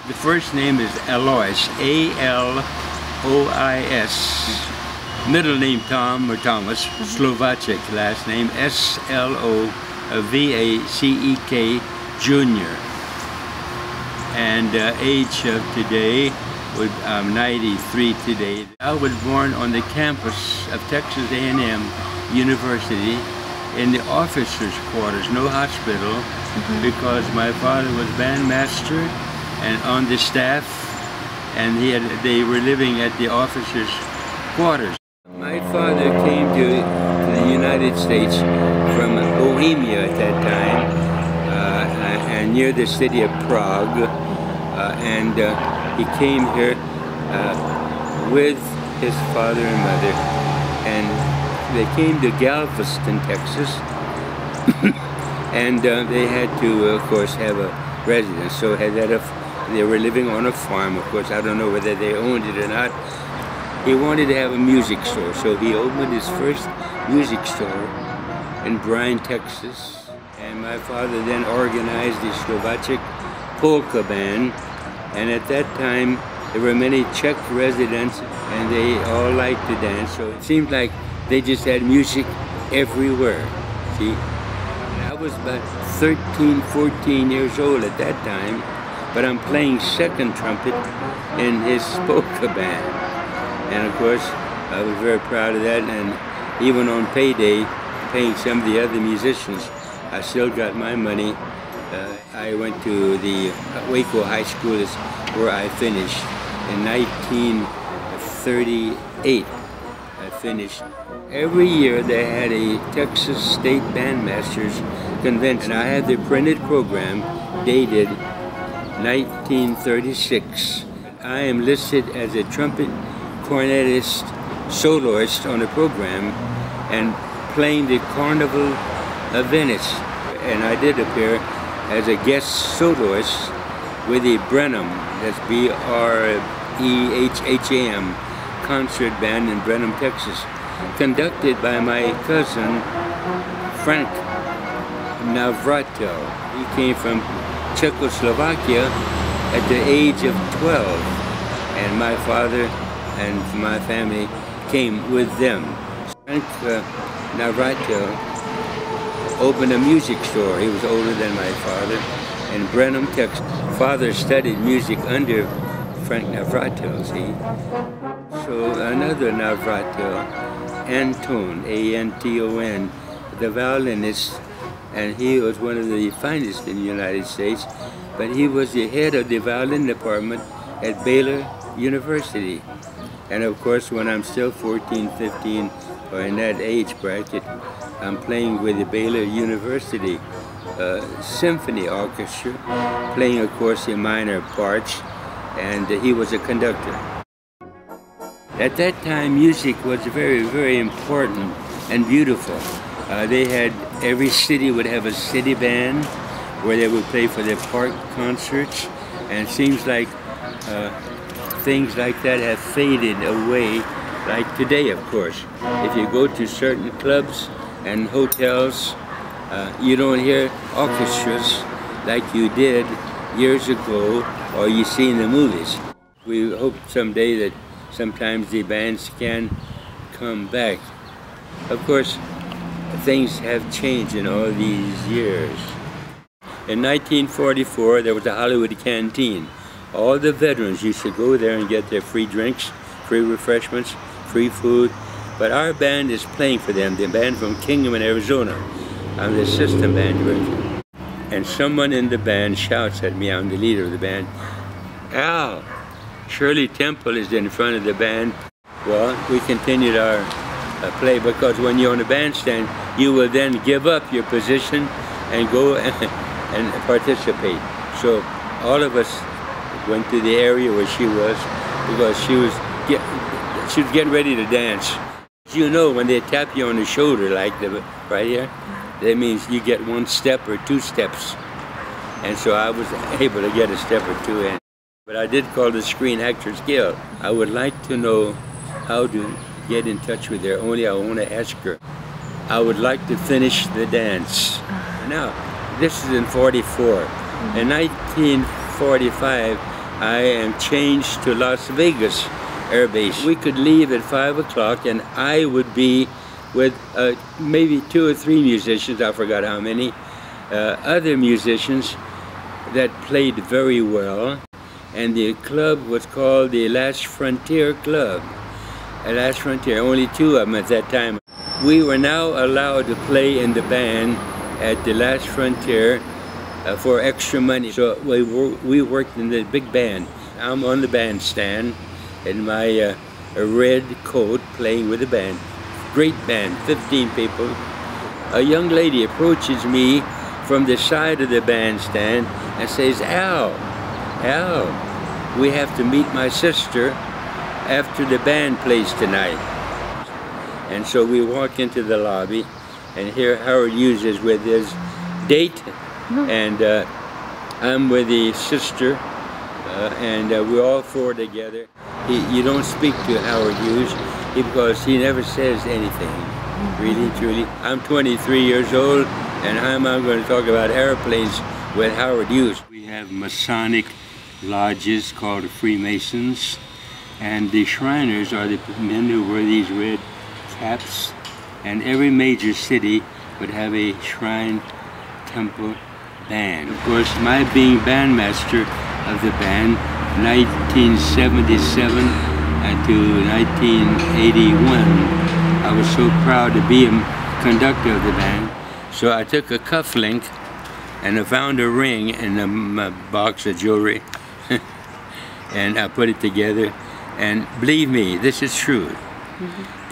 The first name is Alois, A-L-O-I-S. Middle name Tom or Thomas, Slovacek, last name S-L-O-V-A-C-E-K, Jr. And age of today, I'm 93 today. I was born on the campus of Texas A&M University in the officers' quarters, no hospital, because my father was bandmaster and on the staff, and they were living at the officers' quarters. My father came to the United States from Bohemia at that time, and near the city of Prague, and he came here with his father and mother, and they came to Galveston, Texas, and they had to, of course, have a residence. So they were living on a farm. Of course, I don't know whether they owned it or not. He wanted to have a music store, so he opened his first music store in Bryan, Texas. And my father then organized the Slovacek polka band, and at that time there were many Czech residents and they all liked to dance, so it seemed like they just had music everywhere, see? And I was about 13, 14 years old at that time, but I'm playing second trumpet in his polka band. And of course, I was very proud of that, and even on payday, paying some of the other musicians, I still got my money. I went to the Waco High School, is where I finished in 1938. I finished. Every year they had a Texas State Bandmasters Convention. I had the printed program dated 1936. I am listed as a trumpet cornetist soloist on the program and playing the Carnival of Venice. And I did appear as a guest soloist with the Brenham, that's B-R-E-H-H-A-M, concert band in Brenham, Texas, conducted by my cousin, Frank Navratil. He came from Czechoslovakia at the age of 12, and my father and my family came with them. Frank Navratil opened a music store. He was older than my father in Brenham, Texas. Father studied music under Frank Navratil, see? So another Navratil, Anton, A-N-T-O-N, the violinist, and he was one of the finest in the United States, but he was the head of the violin department at Baylor University. And of course, when I'm still 14, 15, or in that age bracket, I'm playing with the Baylor University Symphony Orchestra, playing, of course, the minor parts, and he was a conductor. At that time, music was very, very important and beautiful. Every city would have a city band where they would play for their park concerts, and it seems like things like that have faded away, like today, of course. If you go to certain clubs and hotels, you don't hear orchestras like you did years ago or you see in the movies. We hope someday that sometimes the bands can come back. Of course, things have changed in all these years. In 1944, there was a Hollywood canteen. All the veterans used to go there and get their free drinks, free refreshments, free food. But our band is playing for them, the band from Kingman, Arizona. I'm the assistant band director. And someone in the band shouts at me, I'm the leader of the band, "Al, Shirley Temple is in front of the band." Well, we continued our play, because when you're on the bandstand, you will then give up your position and go and participate. So all of us went to the area where she was, because she was getting ready to dance. You know, when they tap you on the shoulder like right here, that means you get one step or two steps. And so I was able to get a step or two in. But I did call the Screen Actors Guild. I would like to know how to get in touch with her, only I want to ask her. I would like to finish the dance. Now, this is in '44. In 1945, I am changed to Las Vegas Air Base. We could leave at 5 o'clock and I would be with maybe 2 or 3 musicians, I forgot how many, other musicians that played very well. And the club was called the Last Frontier Club. Last Frontier, only 2 of them at that time. We were now allowed to play in the band at the Last Frontier for extra money. So we worked in the big band. I'm on the bandstand in my red coat playing with the band. Great band, 15 people. A young lady approaches me from the side of the bandstand and says, Al, we have to meet my sister after the band plays tonight. And so we walk into the lobby, and here Howard Hughes is with his date, and I'm with the sister, and we're all 4 together. You don't speak to Howard Hughes because he never says anything, really, truly. I'm 23 years old, and I'm going to talk about airplanes with Howard Hughes. We have Masonic lodges called the Freemasons, and the Shriners are the men who wear these red caps, and every major city would have a shrine temple band. Of course, my being bandmaster of the band 1977 to 1981, I was so proud to be a conductor of the band. So I took a cufflink and I found a ring in a box of jewelry and I put it together, and believe me, this is true.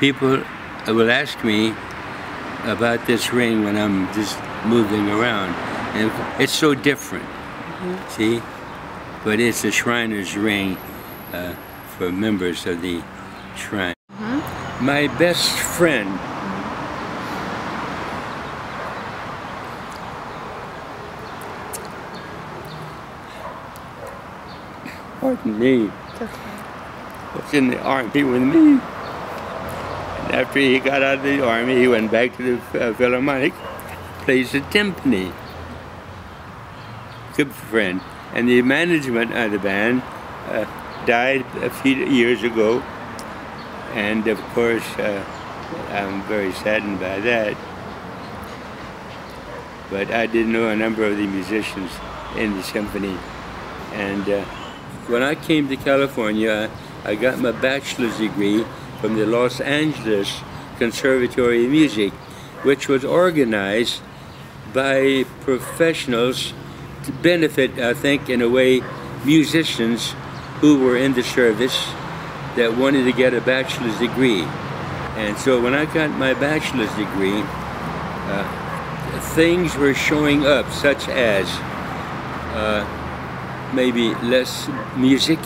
People will ask me about this ring when I'm just moving around, and it's so different, see? But it's a Shriner's ring for members of the shrine. My best friend, pardon me, was in the army with me. And after he got out of the army, he went back to the Philharmonic, plays the timpani. Good friend. And the management of the band died a few years ago, and of course I'm very saddened by that. But I did know a number of the musicians in the symphony, and when I came to California, I got my bachelor's degree from the Los Angeles Conservatory of Music, which was organized by professionals to benefit, I think, in a way, musicians who were in the service that wanted to get a bachelor's degree. And so when I got my bachelor's degree, things were showing up, such as maybe less music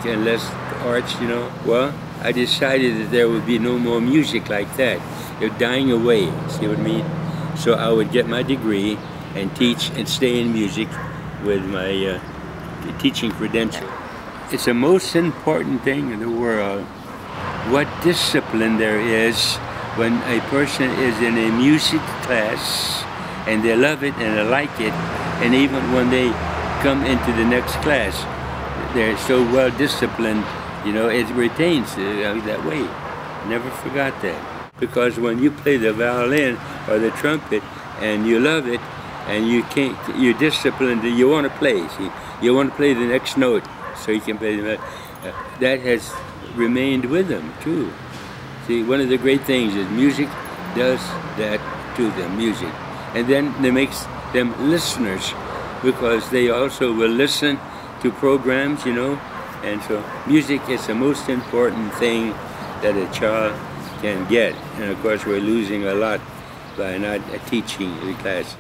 and less arts, you know. Well, I decided that there would be no more music like that. They're dying away, see what I mean? So I would get my degree and teach and stay in music with my teaching credential. It's the most important thing in the world, what discipline there is when a person is in a music class and they love it and they like it, and even when they come into the next class, they're so well disciplined, you know, it retains that way. Never forgot that. Because when you play the violin or the trumpet and you love it and you're disciplined, you want to play, see? You want to play the next note so you can play the note. That has remained with them too. See, one of the great things is music does that to them, music. And then it makes them listeners, because they also will listen to programs, you know. And so music is the most important thing that a child can get. And of course we're losing a lot by not teaching the class.